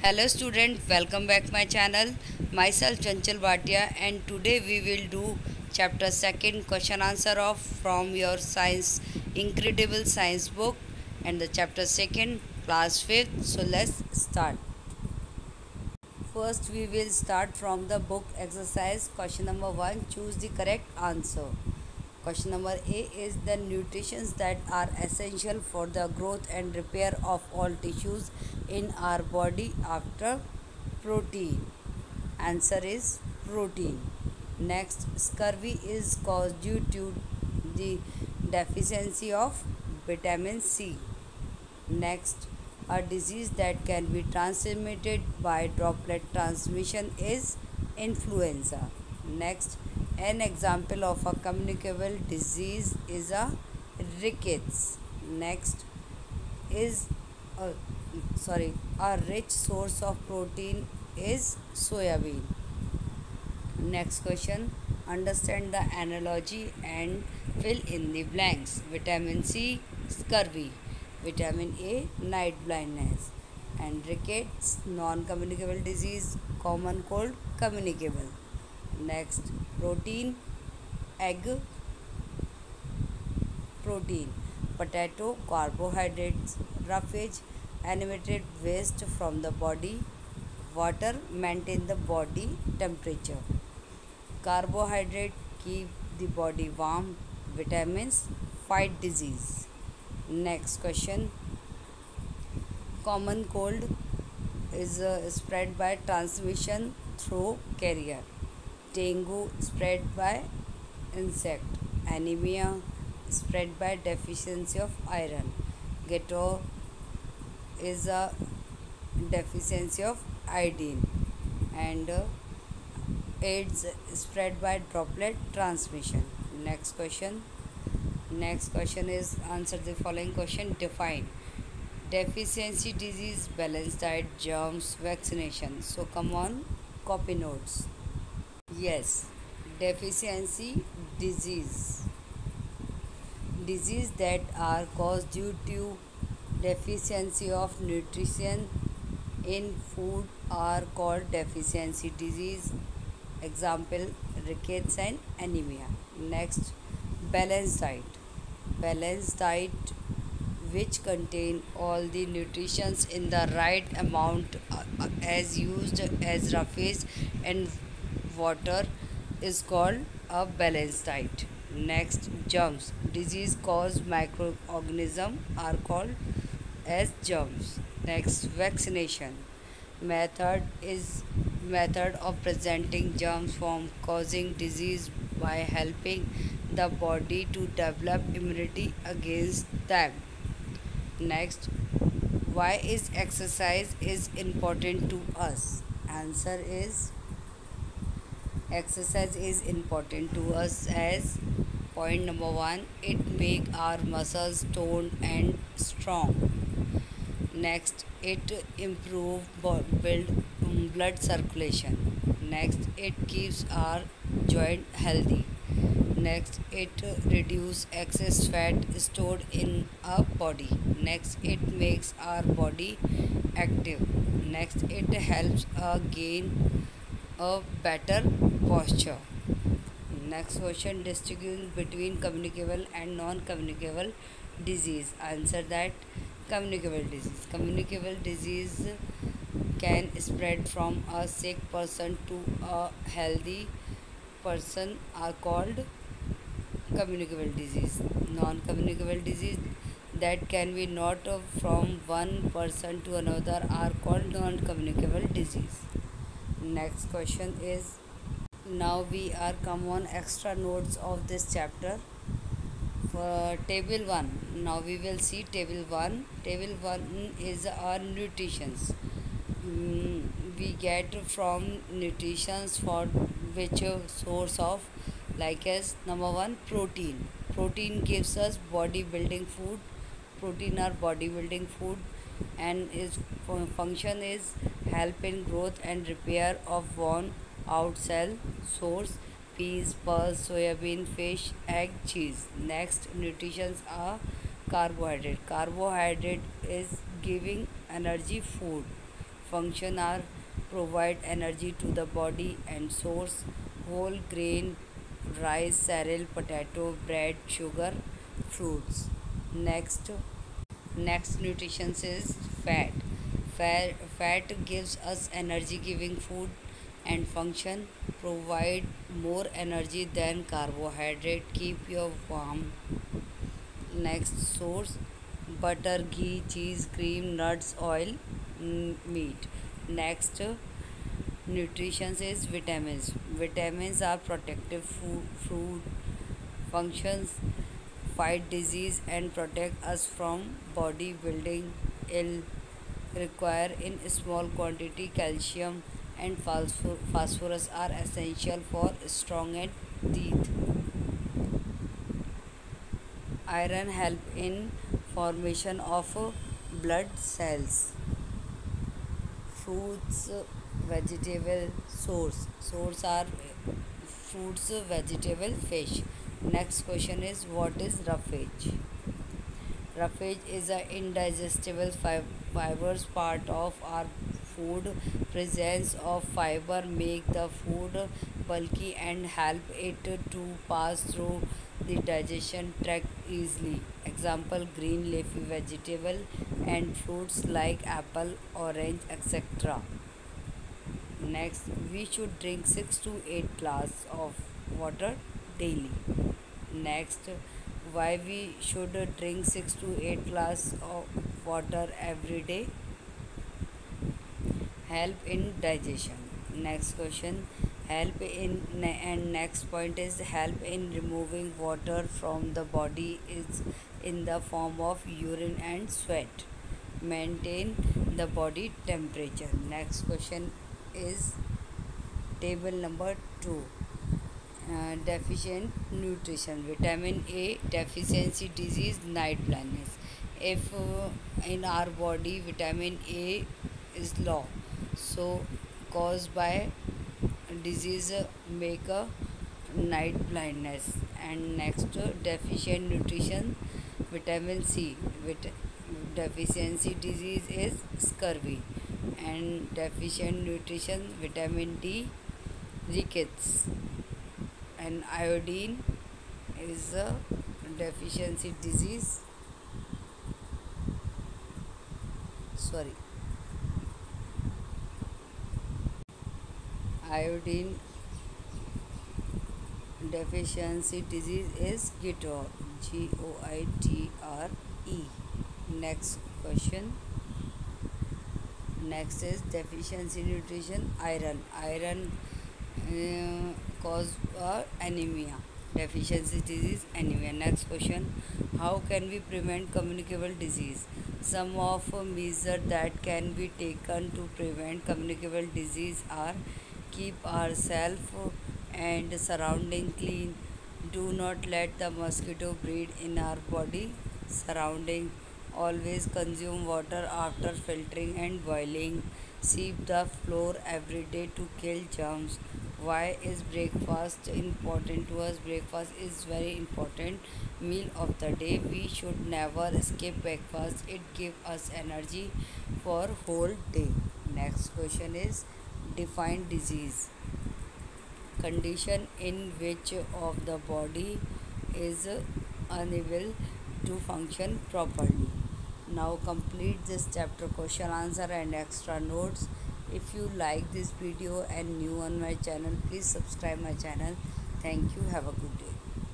Hello student, welcome back my channel. Myself Chanchal Bhatia and today we will do chapter 2nd question answer of from your science incredible science book and the chapter 2nd class 5th. So let's start. First we will start from the book exercise question number 1. Choose the correct answer. Question number A is the nutrients that are essential for the growth and repair of all tissues in our body after protein. Answer is protein. Next, scurvy is caused due to the deficiency of vitamin C. Next, a disease that can be transmitted by droplet transmission is influenza. Next, an example of a communicable disease is a rickets. Next is a, a rich source of protein is soybean. Next question, understand the analogy and fill in the blanks. Vitamin C, scurvy. Vitamin A, night blindness. And rickets, non-communicable disease. Common cold, communicable. Next, protein, egg, protein. Potato, carbohydrates. Roughage, animated waste from the body. Water, maintain the body temperature. Carbohydrate, keep the body warm. Vitamins, fight disease. Next question, common cold is spread by transmission through carrier. Dengue spread by insect. Anemia spread by deficiency of iron. Ghetto is a deficiency of iodine. And AIDS spread by droplet transmission. Next question. Next question is answer the following question. Define deficiency disease, balanced diet, germs, vaccination. So come on, copy notes. Yes, deficiency disease. Disease that are caused due to deficiency of nutrition in food are called deficiency disease. Example, rickets and anemia. Next, balanced diet. Balanced diet which contain all the nutrients in the right amount as used as roughage and water is called a balanced diet. Next, germs. Disease caused microorganisms are called as germs. Next, vaccination. Method of preventing germs from causing disease by helping the body to develop immunity against them. Next, why is exercise is important to us? Answer is exercise is important to us as point number 1, it make our muscles toned and strong. Next, it improve build blood circulation. Next, it keeps our joint healthy. Next, it reduce excess fat stored in our body. Next, it makes our body active. Next, it helps gain a better posture. Next question, distinguish between communicable and non-communicable disease. Answer that communicable disease. Communicable disease can spread from a sick person to a healthy person are called communicable disease. Non-communicable disease that can be not from one person to another are called non-communicable disease. Next question is, now we are come on extra notes of this chapter. For table 1, now we will see table 1. Table 1 is our nutritions. We get from nutritions for which source of, like as number 1, protein. Protein gives us body building food. Protein are body building food and its function is help in growth and repair of worn out cell. Source, peas, pulse, soybean, fish, egg, cheese. Next, nutritions are carbohydrate. Carbohydrate is giving energy food. function are provide energy to the body and source whole grain, rice, cereal, potato, bread, sugar, fruits. Next, next nutrition is fat. Fat gives us energy giving food and function provide more energy than carbohydrate keep you warm. Next source butter, ghee, cheese, cream, nuts, oil, meat. Next nutrition is vitamins. Vitamins are protective food functions fight disease and protect us from body building ill require in small quantity calcium and phosphorus are essential for strong and teeth. Iron help in formation of blood cells. Fruits, vegetable source are fruits, vegetable, fish. Next question is what is roughage? Roughage is an indigestible fibers part of our food. Presence of fiber make the food bulky and help it to pass through the digestion tract easily. Example green leafy vegetable and fruits like apple, orange, etc. Next, we should drink 6 to 8 glass of water daily. Next, why we should drink 6 to 8 glass of water every day? Help in digestion. Next question, help in and next point is help in removing water from the body is in the form of urine and sweat. Maintain the body temperature. Next question is table number 2. Deficient nutrition. Vitamin A deficiency disease, night blindness. If in our body vitamin A is low, so caused by disease make a night blindness. And next deficient nutrition, vitamin C. Deficiency disease is scurvy. And deficient nutrition, vitamin D, rickets. And iodine is a deficiency disease, sorry, iodine deficiency disease is GITR, GOITRE. Next question, next is deficiency nutrition, iron cause anemia, deficiency disease, anemia. Next question, how can we prevent communicable disease? Some of measures that can be taken to prevent communicable disease are keep ourselves and surrounding clean, do not let the mosquito breed in our body surrounding, always consume water after filtering and boiling, sweep the floor every day to kill germs. Why is breakfast important to us? Breakfast is very important meal of the day. We should never skip breakfast. It gives us energy for whole day. Next question is define disease. Condition in which of the body is unable to function properly. Now complete this chapter question answer and extra notes. If you like this video and new on my channel, please subscribe my channel. Thank you. Have a good day.